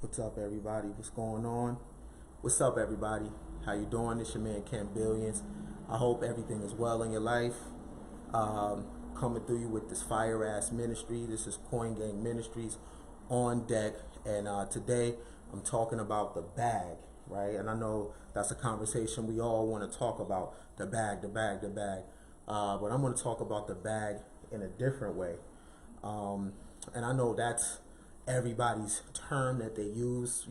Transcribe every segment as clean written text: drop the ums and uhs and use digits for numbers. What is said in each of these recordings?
What's up, everybody? What's going on? What's up, everybody? How you doing? It's your man Ken Billions. I hope everything is well in your life. Coming through you with this fire ass ministry. This is Coin Gang Ministries on deck, and today I'm talking about the bag, right? And I know that's a conversation we all want to talk about, the bag. But I'm going to talk about the bag in a different way. And I know that's everybody's term that they use,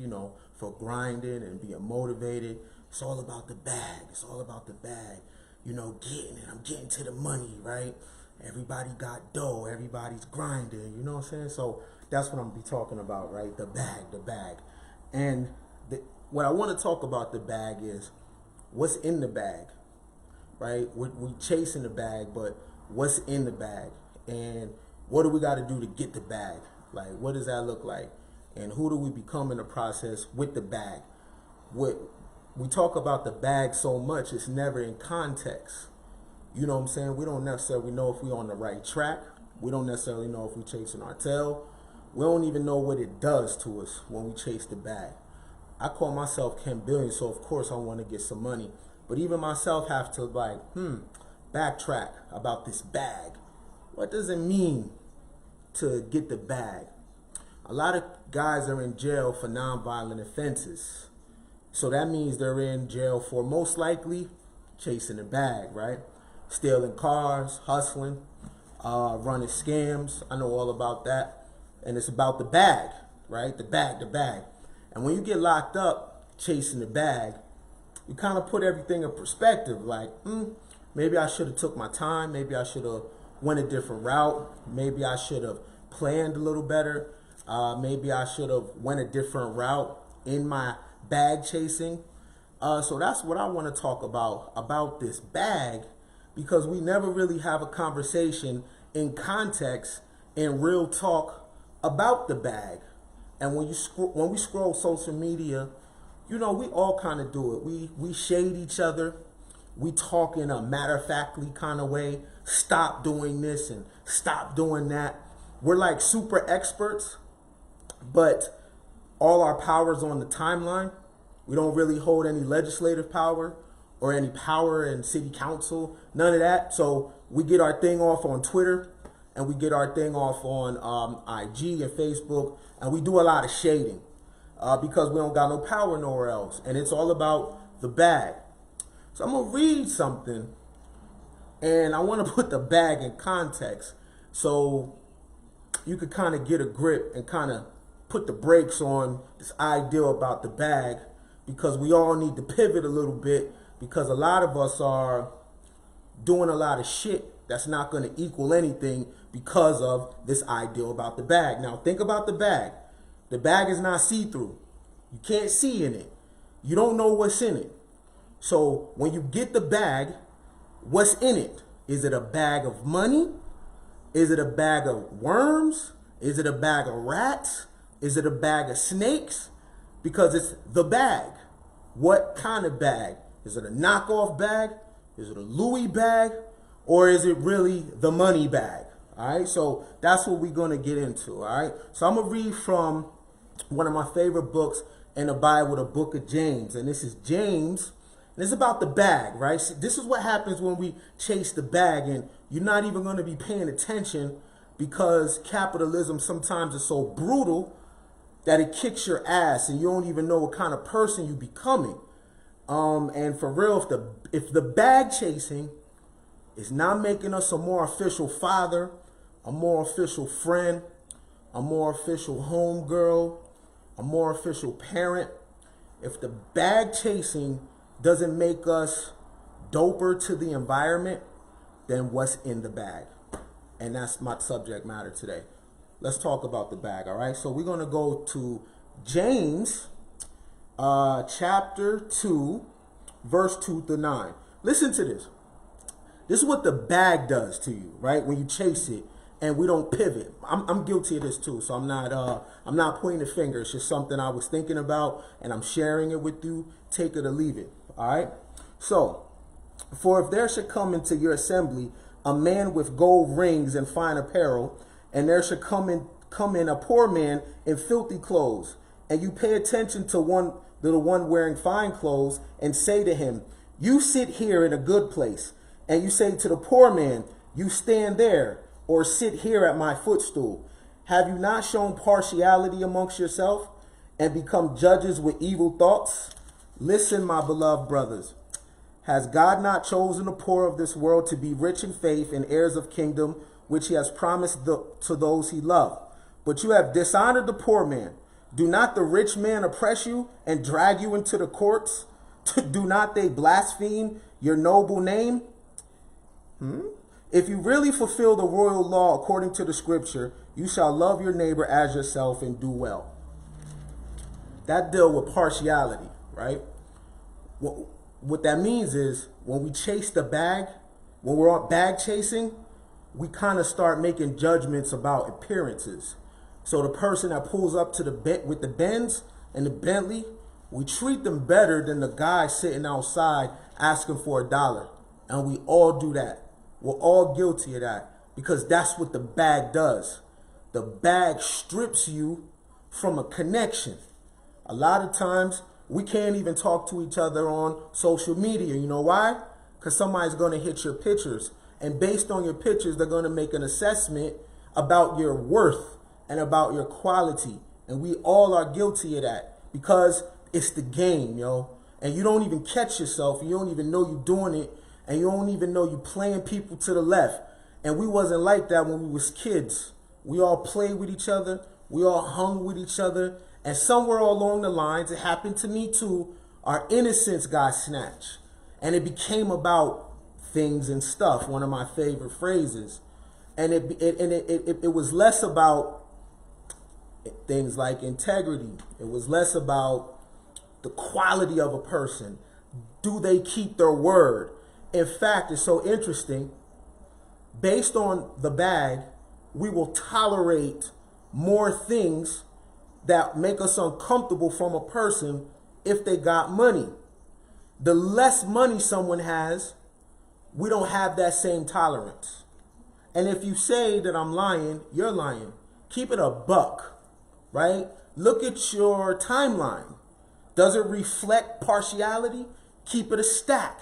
for grinding and being motivated. It's all about the bag. It's all about the bag. Getting it. I'm getting to the money, right? Everybody got dough. Everybody's grinding. You know what I'm saying? So that's what I'm going to be talking about, right? The bag. And what I want to talk about the bag is what's in the bag, right? We chasing the bag, but what's in the bag? And what do we got to do to get the bag? Like, what does that look like? And who do we become in the process with the bag? We talk about the bag so much, it's never in context. You know what I'm saying? We don't necessarily know if we're on the right track. We don't necessarily know if we're chasing our tail. We don't even know what it does to us when we chase the bag. I call myself Ken Billion, so of course I want to get some money. But even myself have to backtrack about this bag. What does it mean to get the bag? A lot of guys are in jail for nonviolent offenses. So that means they're in jail for most likely chasing the bag, right? Stealing cars, hustling, running scams. I know all about that. And it's about the bag, right? The bag. And when you get locked up chasing the bag, you kind of put everything in perspective. Like, maybe I should have took my time. Maybe I should have went a different route. Maybe I should have planned a little better. Maybe I should have went a different route in my bag chasing. So that's what I want to talk about this bag, because we never really have a conversation in context, in real talk about the bag. And when we scroll social media, we all kind of do it. We shade each other. We talk in a matter-of-factly kind of way. Stop doing this and stop doing that. We're like super experts, but all our power's on the timeline. We don't really hold any legislative power or any power in city council, none of that. So we get our thing off on Twitter, and we get our thing off on IG and Facebook, and we do a lot of shading because we don't got no power nowhere else. And it's all about the bag. So I'm going to read something, and I want to put the bag in context so you could kind of get a grip and kind of put the brakes on this idea about the bag, because we all need to pivot a little bit, because a lot of us are doing a lot of shit that's not going to equal anything because of this ideal about the bag. Now, think about the bag. The bag is not see-through. You can't see in it. You don't know what's in it. So when you get the bag, what's in it? Is it a bag of money? Is it a bag of worms? Is it a bag of rats? Is it a bag of snakes? Because it's the bag. What kind of bag? Is it a knockoff bag? Is it a Louis bag? Or is it really the money bag? All right, so that's what we're going to get into. All right, so I'm going to read from one of my favorite books in the Bible, the book of James. And this is James. And it's about the bag, right? See, this is what happens when we chase the bag, and you're not even going to be paying attention, because capitalism sometimes is so brutal that it kicks your ass and you don't even know what kind of person you're becoming. And for real, if the bag chasing is not making us a more official father, a more official friend, a more official homegirl, a more official parent, if the bag chasing doesn't make us doper to the environment, then what's in the bag? And that's my subject matter today. Let's talk about the bag, all right? So we're going to go to James chapter 2, verse 2 to 9. Listen to this. This is what the bag does to you, right? When you chase it and we don't pivot. I'm guilty of this too, so I'm not pointing the finger. It's just something I was thinking about, and I'm sharing it with you. Take it or leave it, all right? So, for if there should come into your assembly a man with gold rings and fine apparel, and there should come in a poor man in filthy clothes, and you pay attention to the one wearing fine clothes and say to him, you sit here in a good place, and you say to the poor man, you stand there, or sit here at my footstool. Have you not shown partiality amongst yourself and become judges with evil thoughts? Listen, my beloved brothers. Has God not chosen the poor of this world to be rich in faith and heirs of kingdom, which he has promised to those he loved? But you have dishonored the poor man. Do not the rich man oppress you and drag you into the courts? Do not they blaspheme your noble name? If you really fulfill the royal law according to the scripture, you shall love your neighbor as yourself and do well. That deal with partiality, right? What that means is when we chase the bag, when we're on bag chasing, we kind of start making judgments about appearances. So the person that pulls up to with the Benz and the Bentley, we treat them better than the guy sitting outside asking for $1. And we all do that. We're all guilty of that because that's what the bag does. The bag strips you from a connection. A lot of times we can't even talk to each other on social media. You know why? Because somebody's going to hit your pictures. And based on your pictures, they're going to make an assessment about your worth and about your quality. And we all are guilty of that because it's the game, yo. And you don't even catch yourself. You don't even know you're doing it. And you don't even know you're playing people to the left. And we wasn't like that when we was kids. We all played with each other. We all hung with each other. And somewhere along the lines, it happened to me too, our innocence got snatched. And it became about things and stuff, one of my favorite phrases. And it was less about things like integrity. It was less about the quality of a person. Do they keep their word? In fact, it's so interesting. Based on the bag, we will tolerate more things that make us uncomfortable from a person if they got money. The less money someone has, we don't have that same tolerance. And if you say that I'm lying, you're lying. Keep it a buck, right? Look at your timeline. Does it reflect partiality? Keep it a stack.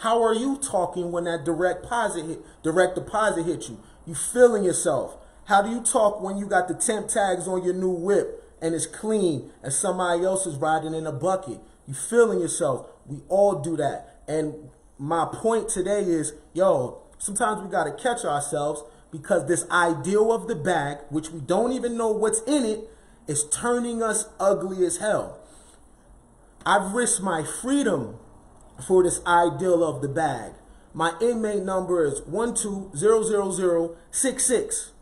How are you talking when that direct deposit hit you? You feeling yourself. How do you talk when you got the temp tags on your new whip and it's clean and somebody else is riding in a bucket? You feeling yourself. We all do that. And my point today is, yo, sometimes we got to catch ourselves because this ideal of the bag, which we don't even know what's in it, is turning us ugly as hell. I've risked my freedom for this ideal of the bag. My inmate number is 1200066,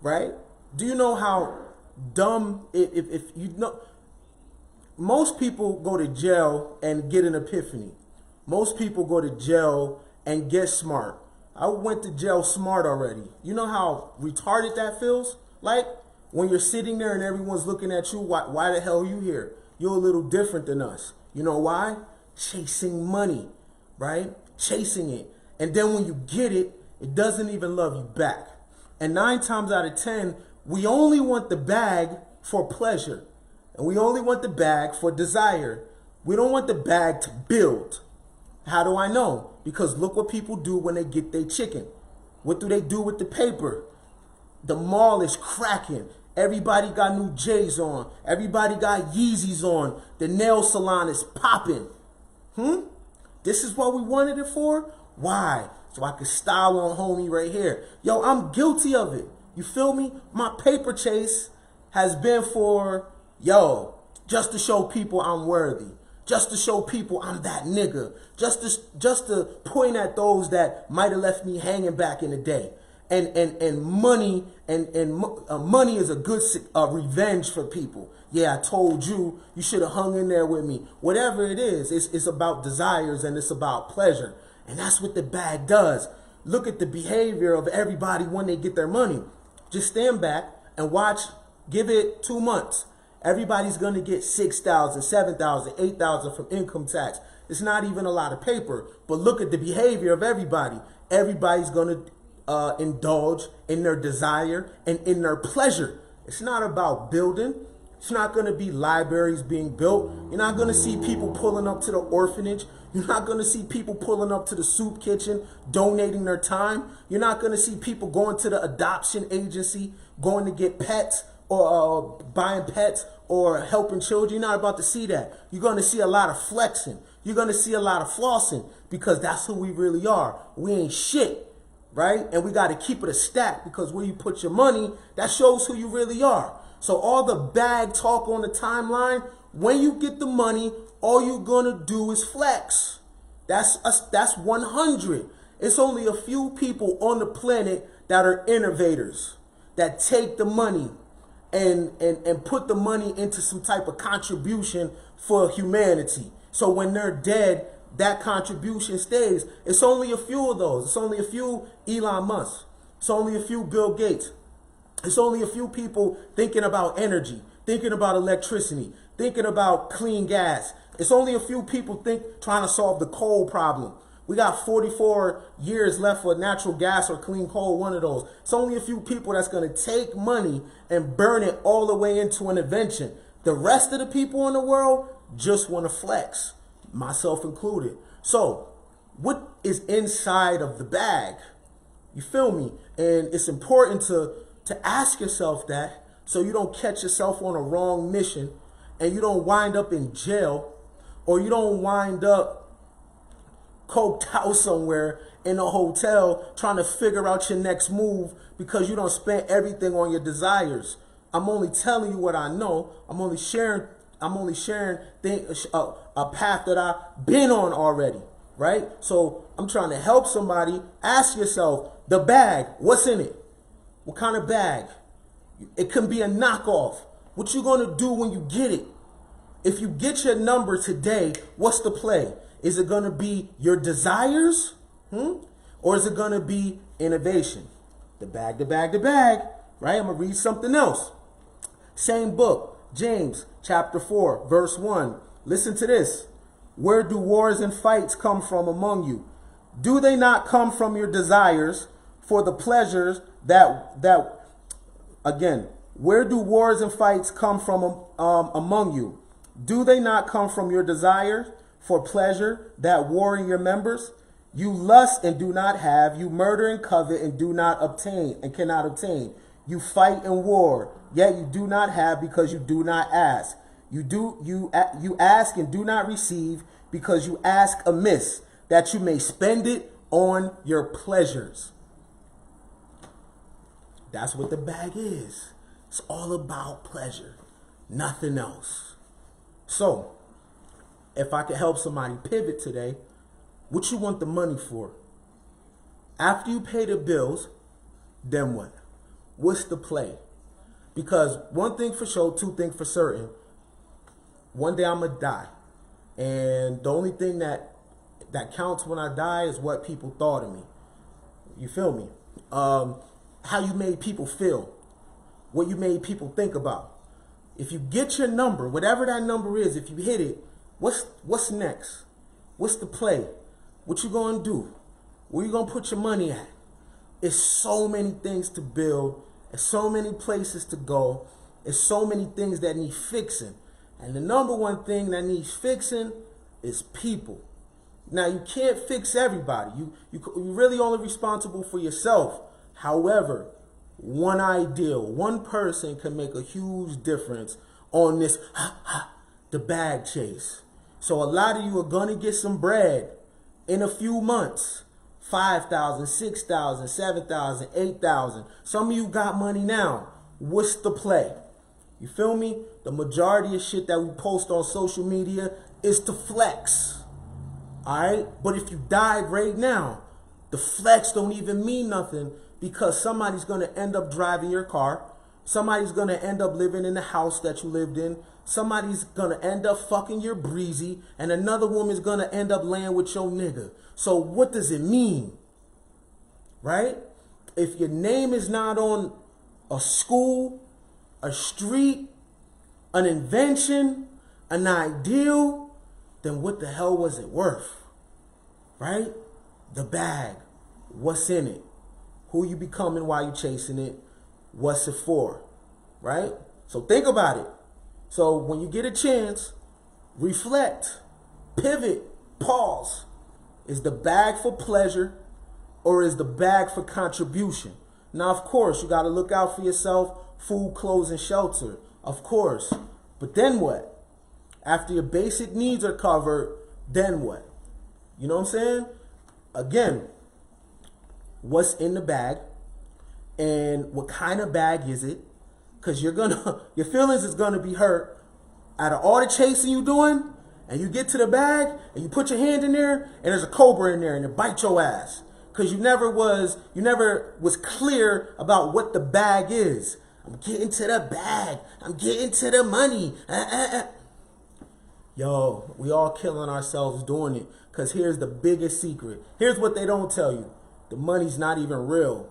right? Do you know how dumb, if you know, most people go to jail and get an epiphany. Most people go to jail and get smart. I went to jail smart already. You know how retarded that feels? Like when you're sitting there and everyone's looking at you, why the hell are you here? You're a little different than us. You know why? Chasing money, right? Chasing it. And then when you get it, it doesn't even love you back. And 9 times out of 10, we only want the bag for pleasure. And we only want the bag for desire. We don't want the bag to build. How do I know? Because look what people do when they get their chicken. What do they do with the paper? The mall is cracking. Everybody got new J's on. Everybody got Yeezys on. The nail salon is popping. This is what we wanted it for? Why? So I could style on homie right here. Yo, I'm guilty of it. You feel me? My paper chase has been for, yo, just to show people I'm worthy. Just to show people I'm that nigga. Just to point at those that might have left me hanging back in the day. And money money is a good revenge for people. Yeah, I told you, you should have hung in there with me. Whatever it is, it's about desires and it's about pleasure. And that's what the bag does. Look at the behavior of everybody when they get their money. Just stand back and watch, give it 2 months. Everybody's going to get 6,000, 7,000, 8,000 from income tax. It's not even a lot of paper, but look at the behavior of everybody. Everybody's going to indulge in their desire and in their pleasure. It's not about building. It's not going to be libraries being built. You're not going to see people pulling up to the orphanage. You're not going to see people pulling up to the soup kitchen, donating their time. You're not going to see people going to the adoption agency, going to get pets or buying pets or helping children. You're not about to see that. You're going to see a lot of flexing. You're going to see a lot of flossing, because that's who we really are. We ain't shit, right? And we got to keep it a stack, because where you put your money, that shows who you really are. So all the bag talk on the timeline, when you get the money, all you're going to do is flex. That's 100. It's only a few people on the planet that are innovators, that take the money and put the money into some type of contribution for humanity. So when they're dead, that contribution stays. It's only a few of those. It's only a few Elon Musk. It's only a few Bill Gates. It's only a few people thinking about energy, thinking about electricity, thinking about clean gas. It's only a few people trying to solve the coal problem. We got 44 years left for natural gas or clean coal, one of those. It's only a few people that's going to take money and burn it all the way into an invention. The rest of the people in the world just want to flex, myself included. So what is inside of the bag? You feel me? And it's important to ask yourself that, so you don't catch yourself on a wrong mission and you don't wind up in jail, or you don't wind up coked out somewhere in a hotel trying to figure out your next move because you don't spend everything on your desires. I'm only telling you what I know. I'm only sharing a path that I've been on already, right? So I'm trying to help somebody. Ask yourself, the bag, what's in it? What kind of bag? It can be a knockoff. What you gonna do when you get it? If you get your number today, what's the play? Is it gonna be your desires? Or is it gonna be innovation? The bag, the bag, the bag, right? I'm gonna read something else. Same book, James chapter 4, verse 1. Listen to this. Where do wars and fights come from among you? Do they not come from your desires for the pleasures again, where do wars and fights come from among you? Do they not come from your desires for pleasure that war in your members? You lust and do not have, you murder and covet and do not obtain and cannot obtain. You fight and war, yet you do not have because you do not ask. You ask and do not receive because you ask amiss, that you may spend it on your pleasures. That's what the bag is. It's all about pleasure, nothing else. So, if I could help somebody pivot today, what you want the money for? After you pay the bills, then what? What's the play? Because one thing for sure, two things for certain, one day I'm going to die. And the only thing that counts when I die is what people thought of me. You feel me? How you made people feel, what you made people think about. If you get your number, whatever that number is, if you hit it, what's next? What's the play? What you gonna do? Where you gonna put your money at? It's so many things to build. It's so many places to go. It's so many things that need fixing. And the number one thing that needs fixing is people. Now, you can't fix everybody. You're really only responsible for yourself. However, one ideal, one person can make a huge difference on this, the bag chase. So a lot of you are going to get some bread in a few months. 5,000, 6,000, 7,000, 8,000. Some of you got money now. What's the play? You feel me? The majority of shit that we post on social media is to flex. All right? But if you died right now, the flex don't even mean nothing, because somebody's going to end up driving your car. Somebody's going to end up living in the house that you lived in. Somebody's going to end up fucking your breezy. And another woman's going to end up laying with your nigga. So what does it mean? Right? If your name is not on a school, a street, an invention, an ideal, then what the hell was it worth? Right? The bag. What's in it? Who you becoming while you chasing it? What's it for? Right? So think about it. So when you get a chance, reflect, pivot, pause. Is the bag for pleasure or is the bag for contribution? Now, of course, you got to look out for yourself, food, clothes, and shelter, of course. But then what? After your basic needs are covered, then what? You know what I'm saying? Again, what's in the bag and what kind of bag is it? Because your feelings is gonna be hurt out of all the chasing you doing, and you get to the bag and you put your hand in there and there's a cobra in there and it bites your ass. Because you never was clear about what the bag is. I'm getting to the bag. I'm getting to the money. Yo, we all killing ourselves doing it. Because here's the biggest secret. Here's what they don't tell you. The money's not even real.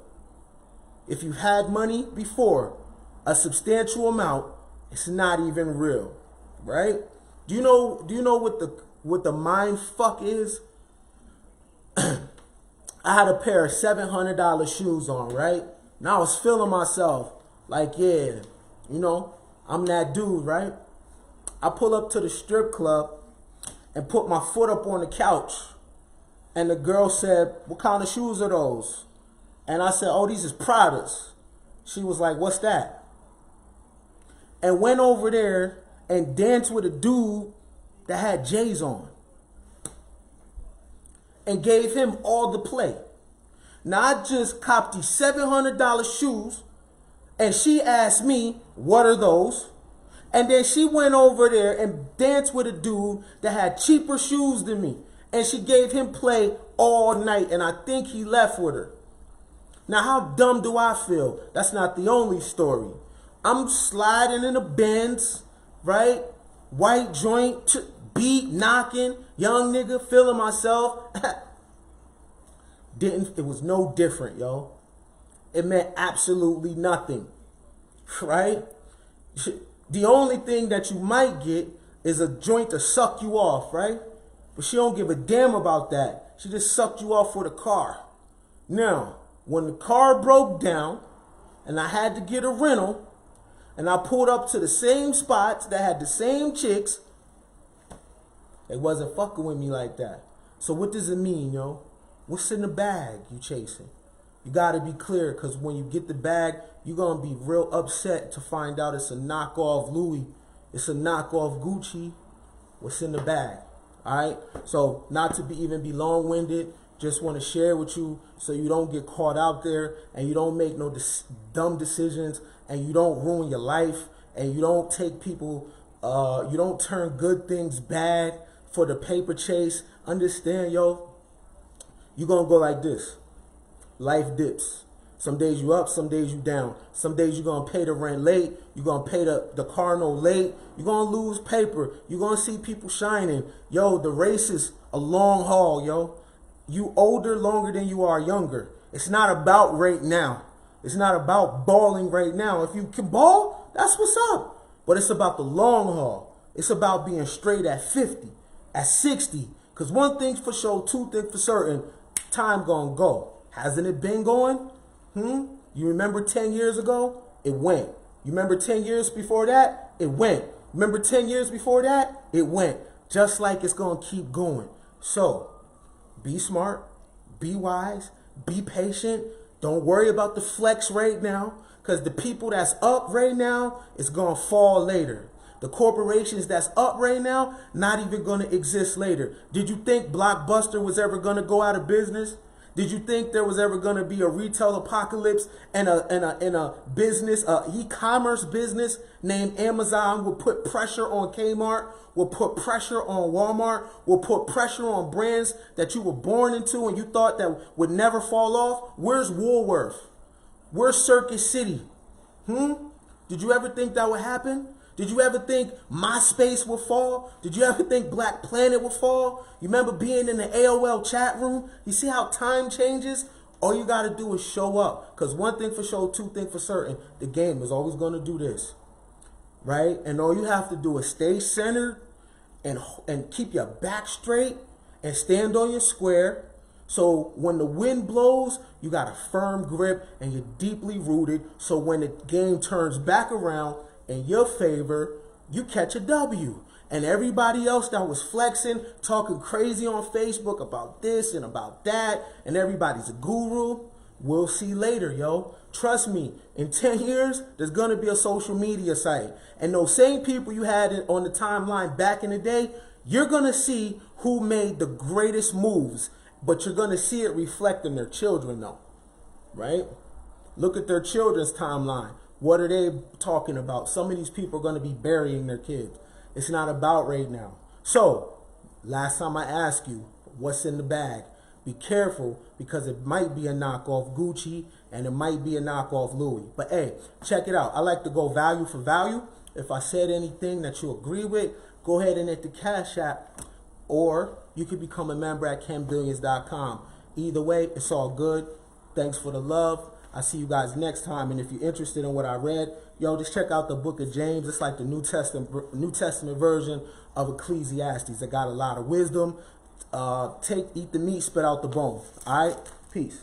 If you've had money before, a substantial amount, it's not even real, right? Do you know what the mind fuck is? I had a pair of $700 shoes on, right? And I was feeling myself like, yeah, I'm that dude, right? I pull up to the strip club and put my foot up on the couch. And the girl said, what kind of shoes are those? And I said, oh, these is Pradas. She was like, what's that? And went over there and danced with a dude that had J's on. And gave him all the play. Now I just copped these $700 shoes. And she asked me, what are those? And then she went over there and danced with a dude that had cheaper shoes than me. And she gave him play all night. And I think he left with her. Now, how dumb do I feel? That's not the only story. I'm sliding in the Benz, right? White joint, beat, knocking, young nigga, feeling myself. It was no different, yo. It meant absolutely nothing, right? The only thing that you might get is a joint to suck you off, right? But she don't give a damn about that. She just sucked you off for the car. Now, when the car broke down and I had to get a rental and I pulled up to the same spots that had the same chicks, they wasn't fucking with me like that. So what does it mean, yo? What's in the bag you chasing? You got to be clear, because when you get the bag, you're going to be real upset to find out it's a knockoff Louis. It's a knockoff Gucci. What's in the bag? All right? So not to even be long-winded, just want to share with you so you don't get caught out there and you don't make no dumb decisions and you don't ruin your life and you don't take people, you don't turn good things bad for the paper chase. Understand, yo, you're going to go like this. Life dips. Some days you up, some days you down. Some days you're going to pay the rent late. You're going to pay the car note late. You're going to lose paper. You're going to see people shining. Yo, the race is a long haul, yo. You older longer than you are younger. It's not about right now. It's not about balling right now. If you can ball, that's what's up. But it's about the long haul. It's about being straight at 50, at 60. Because one thing's for sure, two things for certain, time gonna go. Hasn't it been going? You remember 10 years ago? It went. You remember 10 years before that? It went. Remember 10 years before that? It went. Just like it's going to keep going. So, be smart, be wise, be patient. Don't worry about the flex right now, because the people that's up right now is going to fall later. The corporations that's up right now, not even going to exist later. Did you think Blockbuster was ever going to go out of business? Did you think there was ever going to be a retail apocalypse and a business, e-commerce business named Amazon will put pressure on Kmart, will put pressure on Walmart, will put pressure on brands that you were born into and you thought that would never fall off? Where's Woolworth? Where's Circuit City? Did you ever think that would happen? Did you ever think MySpace would fall? Did you ever think Black Planet would fall? You remember being in the AOL chat room? You see how time changes? All you got to do is show up. Because one thing for sure, two things for certain, the game is always going to do this. Right? And all you have to do is stay centered and keep your back straight and stand on your square. So when the wind blows, you got a firm grip and you're deeply rooted. So when the game turns back around in your favor, you catch a W. And everybody else that was flexing, talking crazy on Facebook about this and about that, and everybody's a guru, we'll see later, yo. Trust me, in 10 years, there's going to be a social media site. And those same people you had on the timeline back in the day, you're going to see who made the greatest moves. But you're going to see it reflect in their children, though. Right? Look at their children's timeline. What are they talking about? Some of these people are going to be burying their kids. It's not about right now. So, last time I asked you, what's in the bag? Be careful, because it might be a knockoff Gucci and it might be a knockoff Louis. But hey, check it out. I like to go value for value. If I said anything that you agree with, go ahead and hit the Cash App, or you could become a member at CanBillions.com. Either way, it's all good. Thanks for the love. I'll see you guys next time. And if you're interested in what I read, yo, just check out the book of James. It's like the New Testament version of Ecclesiastes. It got a lot of wisdom. Eat the meat, spit out the bone. All right? Peace.